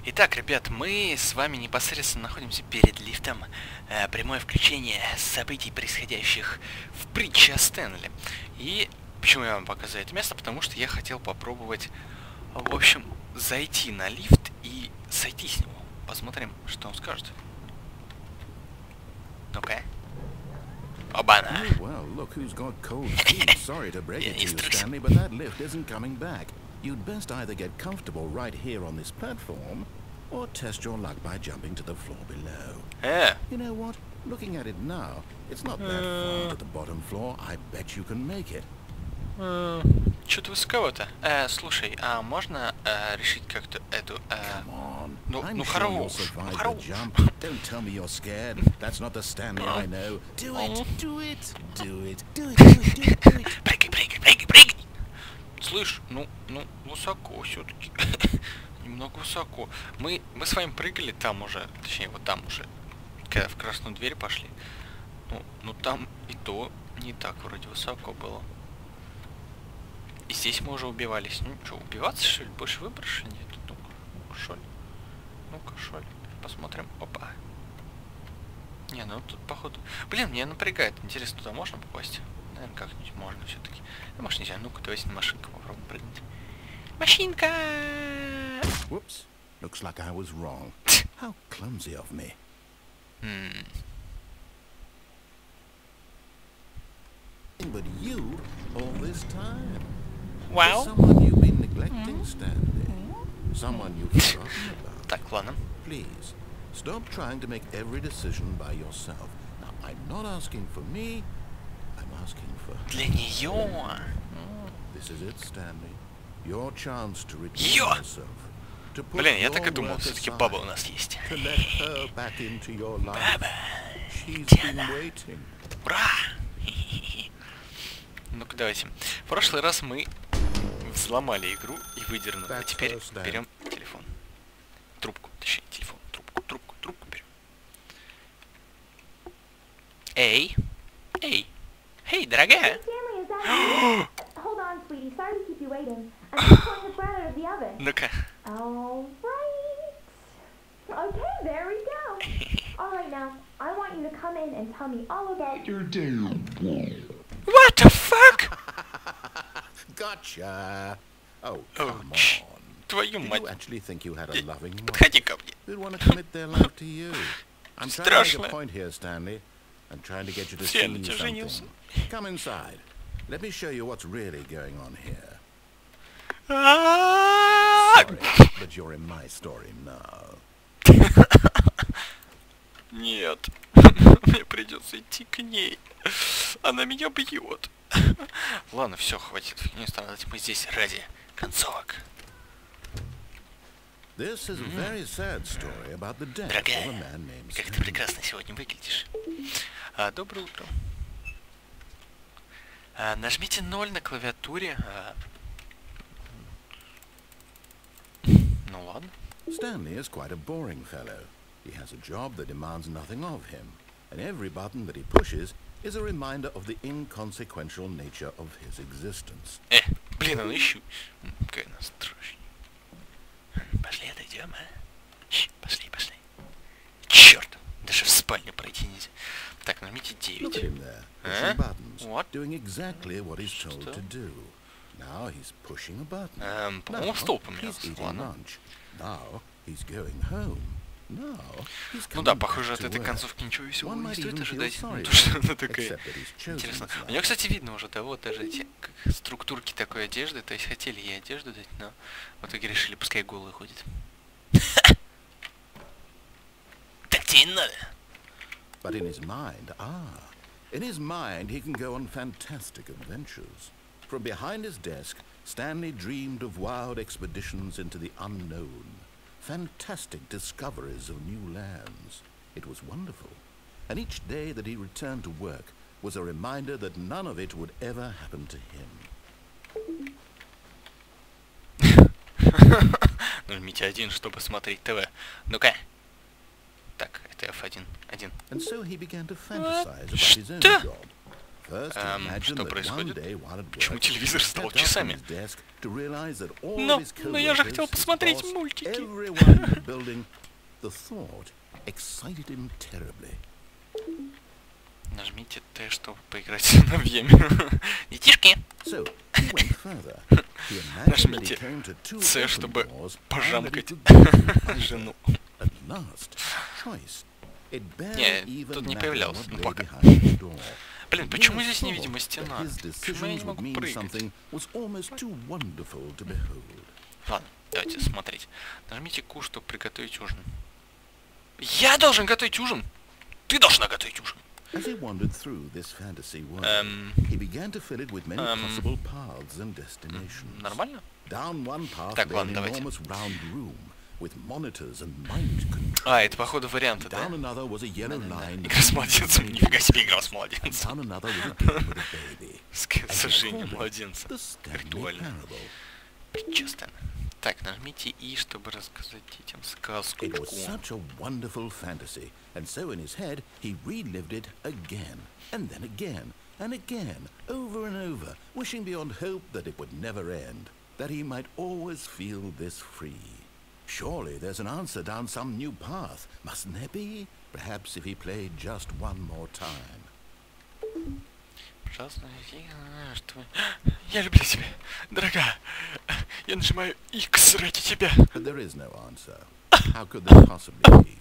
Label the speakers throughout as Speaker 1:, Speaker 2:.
Speaker 1: Итак, ребят, мы с вами непосредственно находимся перед лифтом. Прямое включение событий, происходящих в притче о Стэнли. И почему я вам показываю это место? Потому что я хотел попробовать, в общем, зайти на лифт и сойти с него. Посмотрим, что он скажет. Ну-ка. Оба-на.
Speaker 2: You'd best either get comfortable right here on this platform, or test your luck by jumping to the floor below. You know what? Looking at it now, it's not that far to the bottom floor. I bet you can make it.
Speaker 1: Что-то высоковато. Слушай, а можно решить как-то эту... Ну, хорош.
Speaker 2: Don't tell me you're scared. That's not the Stanley I know. Do it, do it, do it, do it, do it, do it.
Speaker 1: Прыгай, прыгай, прыгай, прыгай. Слышь, ну, высоко все-таки. Немного высоко. Мы с вами прыгали там уже, точнее, вот там уже, когда в красную дверь пошли. Ну там и то не так вроде высоко было. И здесь мы уже убивались. Ну что, убиваться, что ли? Больше выбора, что ли? Нет? Ну-ка, шоль. Ну-ка, шоль. Посмотрим. Опа. Не, ну тут, походу... Блин, меня напрягает. Интересно, туда можно попасть? Наверное, как-нибудь можно все-таки. Ну, может, нельзя. Ну-ка, давайте на машинку попробуем прыгнуть. Машинка!
Speaker 2: Whoops. Looks like I was wrong. How clumsy of me. But you all this time.
Speaker 1: Wow.
Speaker 2: Someone you've been neglecting, Stanley. Someone you've forgotten about.
Speaker 1: Так, ладно.
Speaker 2: Please, stop trying to make every decision by yourself. Now, I'm not asking for me. I'm asking for
Speaker 1: Для нее.
Speaker 2: This is it, Stanley. Your chance to redeem yourself. To put
Speaker 1: Блин, я так и
Speaker 2: your
Speaker 1: думал,
Speaker 2: work
Speaker 1: все-таки
Speaker 2: aside,
Speaker 1: баба у нас есть.
Speaker 2: to let her back into your life.
Speaker 1: Баба.
Speaker 2: She's been waiting.
Speaker 1: Ура! Ну-ка, давайте. В прошлый раз мы взломали игру и выдернули. А теперь берем телефон. Трубку, точнее, телефон. Трубку берем. Эй! Эй! Эй, дорогая!
Speaker 3: Hold on, sweetie. Sorry to keep you waiting. I'm just pulling the bread out of the oven.
Speaker 1: Ну-ка.
Speaker 3: All right. Okay, there we go. All right, now I want you to come in and tell me all about your day.
Speaker 1: What the fuck?
Speaker 2: Gotcha. Oh, come on.
Speaker 1: Твою
Speaker 2: Did
Speaker 1: мать.
Speaker 2: you actually think you had a loving wife?
Speaker 1: Подходи ко мне.
Speaker 2: Who'd want to commit their life to you? I'm trying to make
Speaker 1: Страшное.
Speaker 2: a point here, Stanley. I'm trying to get you to
Speaker 1: Все,
Speaker 2: see
Speaker 1: на тебя женился.
Speaker 2: something. Come inside. Let me show you what's really going on here. Sorry, but you're in my story now.
Speaker 1: Нет. Мне придется идти к ней. Она меня бьет. Ладно, все, хватит фигню страдать. Мы здесь ради концовок.
Speaker 2: This is a very sad story about the death of a
Speaker 1: Дорогая,
Speaker 2: man named
Speaker 1: как ты
Speaker 2: Stanley.
Speaker 1: прекрасно сегодня выглядишь. Доброе утро. Нажмите 0 на клавиатуре. Ну ладно.
Speaker 2: Stanley is quite a boring fellow. He has a job that demands nothing of him, and every button that he pushes is a reminder of the inconsequential nature of his existence.
Speaker 1: Блин, он ищу. Какая она страшная. Пошли, отойдем, а? Пошли. Черт, даже в спальню пройти нельзя. Так, нажмите
Speaker 2: Look at
Speaker 1: 9.
Speaker 2: him there, pushing buttons,
Speaker 1: What?
Speaker 2: doing exactly what he's told
Speaker 1: Что?
Speaker 2: to do. Now he's pushing a button.
Speaker 1: По-моему, стол поменялся.
Speaker 2: He's eating
Speaker 1: Ладно.
Speaker 2: lunch. Now he's going home. Now he's
Speaker 1: Ну
Speaker 2: coming
Speaker 1: да,
Speaker 2: back
Speaker 1: похоже, от
Speaker 2: to
Speaker 1: этой
Speaker 2: work.
Speaker 1: концовки ничего веселого
Speaker 2: One
Speaker 1: не
Speaker 2: might
Speaker 1: стоит
Speaker 2: even feel
Speaker 1: ожидать.
Speaker 2: sorry
Speaker 1: Ну, то, что она
Speaker 2: for him,
Speaker 1: такая
Speaker 2: except that he's chosen
Speaker 1: интересно.
Speaker 2: his
Speaker 1: У нее,
Speaker 2: life.
Speaker 1: кстати, видно уже, да, вот даже эти как, структурки такой одежды. То есть хотели ей одежду дать, но в итоге решили, пускай голый ходит. Так тебе и надо.
Speaker 2: But in his mind, he can go on fantastic adventures. From behind his desk, Stanley dreamed of wild expeditions into the unknown, fantastic discoveries of new lands. It was wonderful, and each day that he returned to work was a reminder that none of it would ever happen to him.
Speaker 1: Нажмите 1, чтобы смотреть ТВ. Ну-ка. Так, это F1.
Speaker 2: And so he began to fantasize about his own job.
Speaker 1: Что происходит? Почему телевизор стал часами? Но я же хотел посмотреть мультики. Нажмите Т, чтобы поиграть с сыновьями. Детишки! Нажмите С, чтобы пожамкать жену. Не, тут не появлялся, ну пока. Блин, почему здесь невидимая стена? Почему я не могу прыгать? Ладно, давайте смотреть. Нажмите Q, чтобы приготовить ужин. Я должен готовить ужин? Ты должна готовить ужин.
Speaker 2: As he wandered through this fantasy world, he began to fill it with many possible paths and destinations.
Speaker 1: Нормально?
Speaker 2: Down one path
Speaker 1: Так,
Speaker 2: led
Speaker 1: ладно,
Speaker 2: an
Speaker 1: давайте.
Speaker 2: enormous round room with monitors and mind control.
Speaker 1: А, это походу варианты, да?
Speaker 2: Down another was a yellow line.
Speaker 1: Игра с младенцем. Нифига себе игра с младенцем.
Speaker 2: Down another was a kid with a baby.
Speaker 1: Сожжение младенца.
Speaker 2: The Stanley
Speaker 1: Виртуально.
Speaker 2: Parable.
Speaker 1: Причестно. Так, нажмите И, чтобы рассказать детям сказку.
Speaker 2: It was such a wonderful fantasy, and so in his head he relived it again, and then again, and again, over and over, wishing beyond hope that it would never end, that he might always feel this free. Surely there's an answer down some new path, mustn't there be? Perhaps if he played just one more time.
Speaker 1: Я люблю тебя, дорогая. Я нажимаю X ради тебя.
Speaker 2: But there is no answer. How could there possibly be?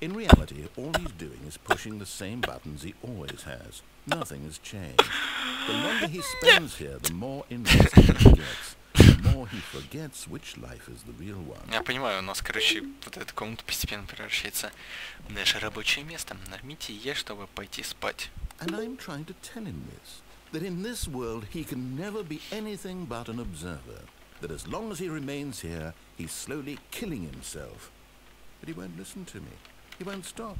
Speaker 2: In reality, all he's doing is pushing the same buttons he always has. Nothing has changed. The longer he spends here, the more invested he gets. The more he forgets which life is the real one.
Speaker 1: Я понимаю, у нас, короче, вот эта комната постепенно превращается в наше рабочее место. Нажмите Е, чтобы пойти спать.
Speaker 2: And I'm trying to tell him this, that in this world he can never be anything but an observer, that as long as he remains here, he's slowly killing himself. But he won't listen to me. He won't stop.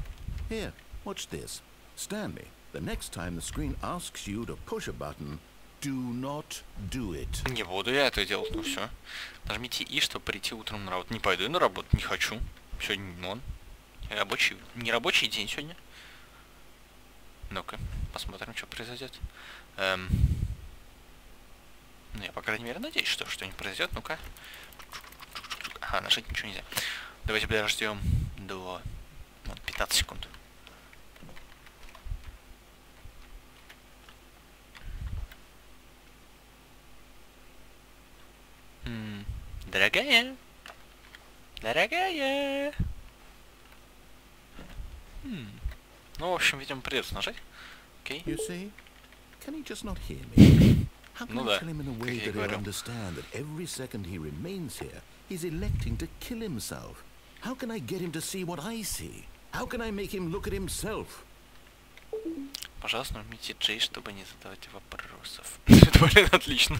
Speaker 2: Here, watch this. Stanley, the next time the screen asks you to push a button, do not do it.
Speaker 1: Не буду я это делать, ну все. Нажмите И, чтобы прийти утром на работу. Не пойду я на работу, не хочу. Сегодня рабочий, не рабочий день сегодня. Ну-ка, посмотрим, что произойдет. Ну, я, по крайней мере, надеюсь, что что-нибудь произойдет. Ну-ка. Ага, нажать ничего нельзя. Давайте подождем до 15 секунд. Дорогая. Дорогая. Ну, в общем, видимо, придется нажать. Окей.
Speaker 2: You see? Can he just not hear me? How can
Speaker 1: Ну
Speaker 2: I
Speaker 1: да,
Speaker 2: tell him in a
Speaker 1: как
Speaker 2: way
Speaker 1: я и
Speaker 2: that he'll
Speaker 1: говорил.
Speaker 2: understand that every second he remains here, he's electing to kill himself? How can I get him to see what I see? How can I make him look at himself?
Speaker 1: Пожалуйста, нажмите J, чтобы не задавать вопросов. Блин, отлично.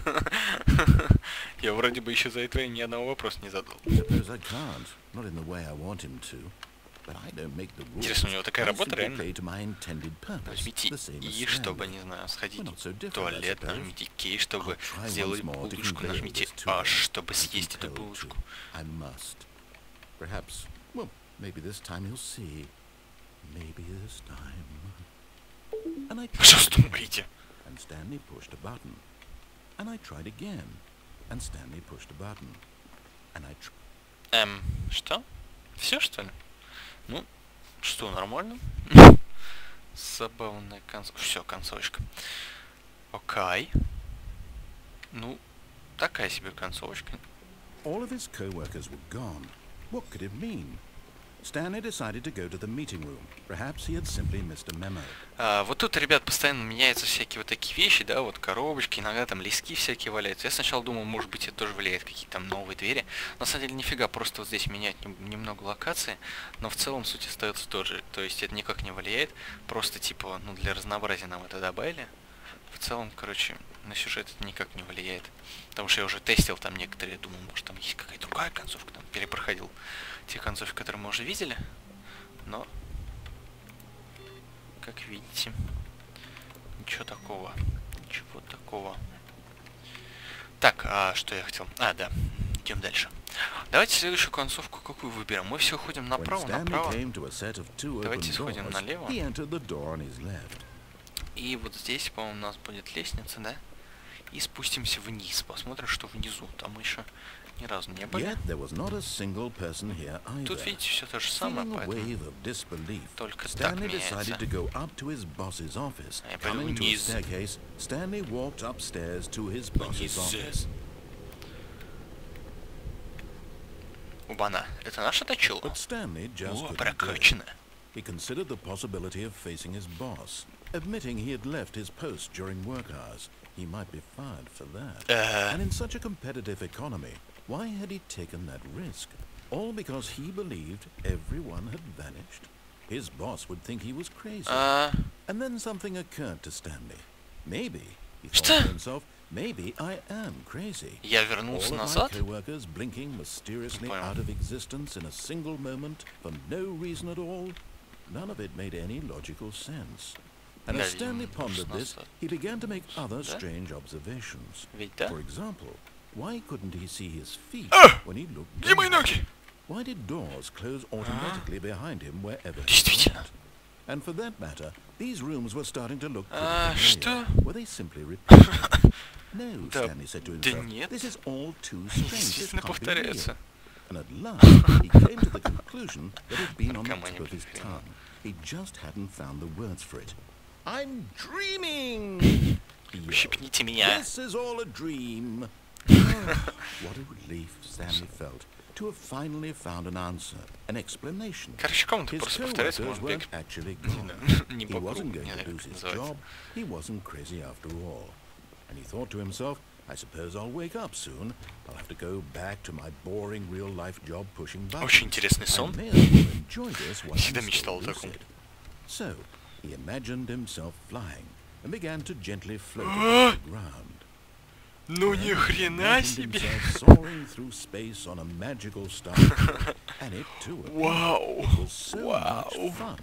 Speaker 1: Я вроде бы еще за это ни одного вопроса не задал.
Speaker 2: Suppose I can't, not in the way I want him to. But I don't make the rules.
Speaker 1: Интересно, у него такая
Speaker 2: I
Speaker 1: работа,
Speaker 2: simply
Speaker 1: реально?
Speaker 2: play to my intended purpose,
Speaker 1: Нажмите
Speaker 2: the same as
Speaker 1: И, чтобы,
Speaker 2: Stanley.
Speaker 1: не знаю, сходить
Speaker 2: We're not so
Speaker 1: в
Speaker 2: different,
Speaker 1: туалет.
Speaker 2: I suppose.
Speaker 1: Нажмите K, чтобы
Speaker 2: I'll try
Speaker 1: сделать
Speaker 2: once more to
Speaker 1: булочку.
Speaker 2: convey
Speaker 1: Нажмите
Speaker 2: this to
Speaker 1: H,
Speaker 2: him.
Speaker 1: чтобы
Speaker 2: I'm
Speaker 1: съесть эту
Speaker 2: compelled
Speaker 1: булочку.
Speaker 2: to. I must. Perhaps, well, maybe this time he'll see. Maybe this time. And I
Speaker 1: Пожалуйста, умрите.
Speaker 2: and Stanley pushed a button. And I tried again. And Stanley pushed a button. And I
Speaker 1: Что? Все, что ли? Ну, что, нормально? Забавная концовка. Все, концовочка. Окей. Ну, такая себе концовочка.
Speaker 2: All of his co-workers were gone. What could it mean? Stanley decided to go to the meeting room. Perhaps he had simply missed a memo.
Speaker 1: Вот тут, ребят, постоянно меняются всякие вот такие вещи, да, вот коробочки, иногда там листки всякие валяются. Я сначала думал, может быть, это тоже влияет, какие-то там новые двери. На самом деле, нифига, просто вот здесь меняют немного локации, но в целом суть остается тот же. То есть это никак не влияет, просто типа, ну, для разнообразия нам это добавили. В целом, короче, на сюжет это никак не влияет. Потому что я уже тестил там некоторые, думал, может там есть какая-то другая концовка, там перепроходил те концовки, которые мы уже видели. Но, как видите, ничего такого. Ничего такого. Так, а что я хотел? А, да, идем дальше. Давайте следующую концовку какую выберем. Мы все ходим направо, направо. Давайте сходим налево. И вот здесь, по-моему, у нас будет лестница, да? И спустимся вниз, посмотрим, что внизу. Там мы еще ни разу не были. Тут, видите, все то же самое, поэтому только так меняется. Я пойду вниз. Вниз. Убана, это наша точилка? О, прокачано.
Speaker 2: He considered the possibility of facing his boss, admitting he had left his post during work hours. He might be fired for that. And in such a competitive economy, why had he taken that risk? All because he believed everyone had vanished? His boss would think he was crazy. And then something occurred to Stanley. Maybe, he thought to himself, maybe I am crazy.
Speaker 1: Я вернулся назад?
Speaker 2: All of my co-workers blinking mysteriously out of existence in a single moment for no reason at all. None of it made any logical sense. And as Stanley pondered this, he began to make other strange observations. For example, why couldn't he see his feet when he looked down? Why did doors close automatically behind him wherever he went? And for that matter, these rooms were starting to look pretty familiar. Were they simply repeated? No, Stanley said to himself, this is all too strange. This can't be real. And at last, he came to the conclusion that it had been on the tip of his tongue. He just hadn't found the words for it. I'm dreaming! This is all a dream. What a relief Stanley felt to have finally found an answer, an explanation. His co-workers weren't actually gone. He wasn't going to lose his job. He wasn't crazy after all. And he thought to himself, I suppose I'll wake up soon. I'll have to go back to my boring real-life job pushing buttons.
Speaker 1: Очень интересный сон. Всегда мечтал о таком.
Speaker 2: So, he imagined himself flying and began to gently float across the ground.
Speaker 1: Ну ни хрена себе!
Speaker 2: Soaring through space on a magical star, and it too.
Speaker 1: Wow!
Speaker 2: It was so much fun.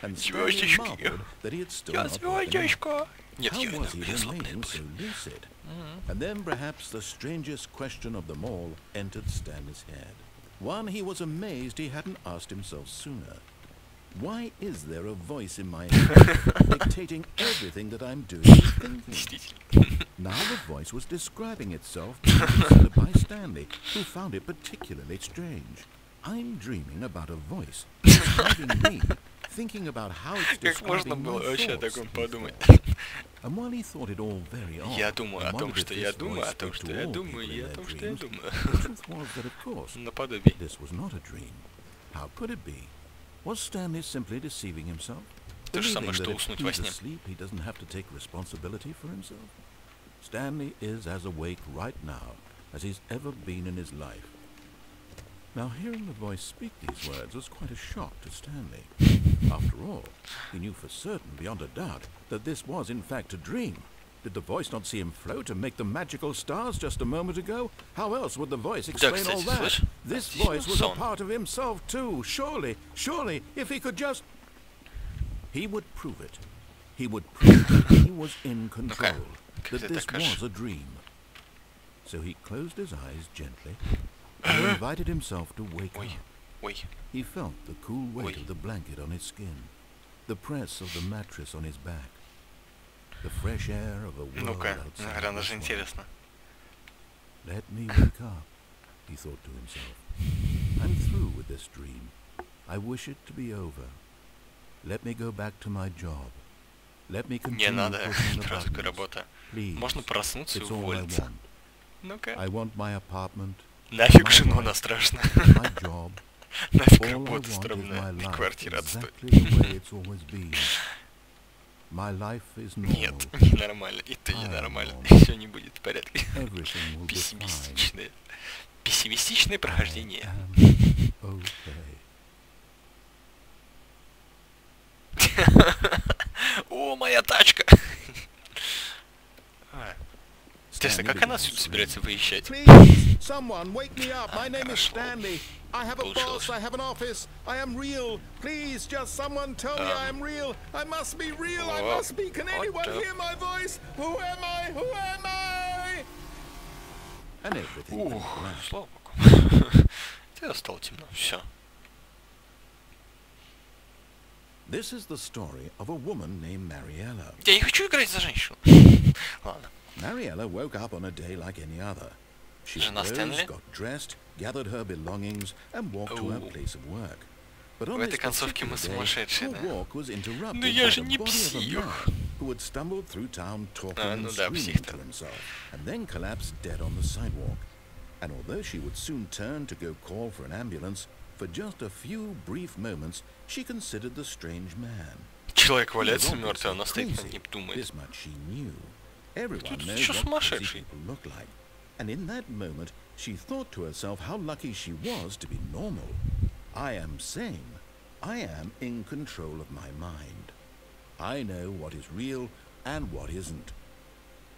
Speaker 2: And Stanley marveled that he had still not woken up. How was he remaining so lucid? And then perhaps the strangest question of them all entered Stanley's head. One he was amazed he hadn't asked himself sooner. Why is there a voice in my head dictating everything that I'm doing and thinking? Now the voice was describing itself by Stanley, who found it particularly strange. I'm dreaming about a voice describing me, thinking about how it's describing my thoughts. And while he thought it all very odd,
Speaker 1: я думаю о том, что я думаю, о том, что я думаю, и о том, что я думаю.
Speaker 2: The truth was that, of course,
Speaker 1: Наподобие.
Speaker 2: this was not a dream. How could it be? Was Stanley simply deceiving himself?
Speaker 1: То же самое, что
Speaker 2: Believing that
Speaker 1: уснуть
Speaker 2: if
Speaker 1: во
Speaker 2: he's
Speaker 1: сне.
Speaker 2: asleep, he doesn't have to take responsibility for himself? Stanley is as awake right now as he's ever been in his life. Now, hearing the voice speak these words was quite a shock to Stanley. After all, he knew for certain, beyond a doubt, that this was in fact a dream. Did the voice not see him float and make the magical stars just a moment ago? How else would the voice explain all that? This voice was a part of himself too. Surely, if he could just... He would prove it. He would prove that he was in control, that this was a dream. So he closed his eyes gently and invited himself to wake up. He felt the cool weight of the blanket on his skin, the press of the mattress on his back, the fresh air of a world outside. Let me wake up, he thought to himself. I'm through with this dream. I wish it to be over. Let me go back to my job. Let me continue pushing the buttons. Please, it's all I want. I want my apartment.
Speaker 1: Нафиг жену на страшно.
Speaker 2: My job.
Speaker 1: Нафиг
Speaker 2: All I
Speaker 1: работа
Speaker 2: want
Speaker 1: стрёмная.
Speaker 2: is my life
Speaker 1: Квартира отстой.
Speaker 2: exactly the way it's always been. My life is normal.
Speaker 1: Нет, ненормально. И ты ненормально. Все не будет в порядке.
Speaker 2: Everything will be fine.
Speaker 1: Пессимистичное. Пессимистичное прохождение. О, моя тачка! Интересно, как она отсюда собирается выезжать?
Speaker 2: Someone wake me up. My name is Stanley. I have a boss. I have an office. I am real. Please, just someone tell me I am real. I must be real. I must be. Can anyone hear my voice? Who am I? Who am I? And everything.
Speaker 1: Слава богу. Тогда стало темно. Все.
Speaker 2: This is the story of a woman named Mariella.
Speaker 1: Я не хочу играть за женщину. Ладно.
Speaker 2: Mariella woke up on a day like any other. She rose, got dressed, gathered her belongings, and walked to her place of work. But on this particular day, her walk was interrupted by the body of a man who had stumbled through town talking and screaming to himself, and then collapsed dead on the sidewalk. And although she would soon turn to go call for an ambulance, for just a few brief moments she considered the strange man.
Speaker 1: Человек валяется мертвый, она стоит над ним, думает.
Speaker 2: This much she knew. Everyone knows what crazy people look like. And in that moment, she thought to herself how lucky she was to be normal. I am sane. I am in control of my mind. I know what is real and what isn't.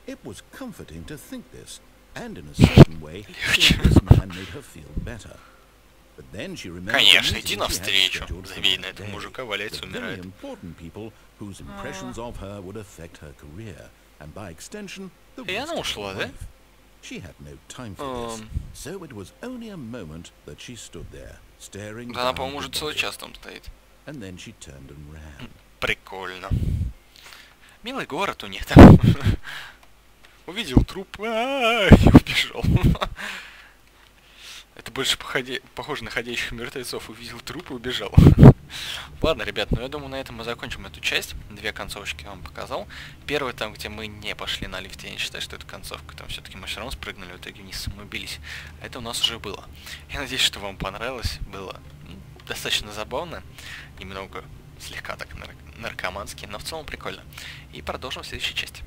Speaker 2: It was comforting to think this, and in a certain way, this man made her feel better. But then she remembered
Speaker 1: Конечно, иди навстречу. Забей на этого мужика, валяется, умирает.
Speaker 2: Important people whose impressions of her would affect her career, and by extension, the
Speaker 1: И она ушла, да?
Speaker 2: She had no time for this, so it was only a moment that she stood there, staring.
Speaker 1: Да, она, по-моему, уже целый час там стоит.
Speaker 2: And then she turned and ran.
Speaker 1: Прикольно. Милый город у них там. Увидел труп и убежал. Это больше похоже на ходящих мертвецов. Увидел труп и убежал. Ладно, ребят, ну я думаю, на этом мы закончим эту часть. Две концовочки я вам показал. Первая там, где мы не пошли на лифте, я не считаю, что это концовка. Там все-таки мы все равно спрыгнули, в итоге вниз самоубились. А это у нас уже было. Я надеюсь, что вам понравилось. Было достаточно забавно. Немного, слегка так наркомански, но в целом прикольно. И продолжим в следующей части.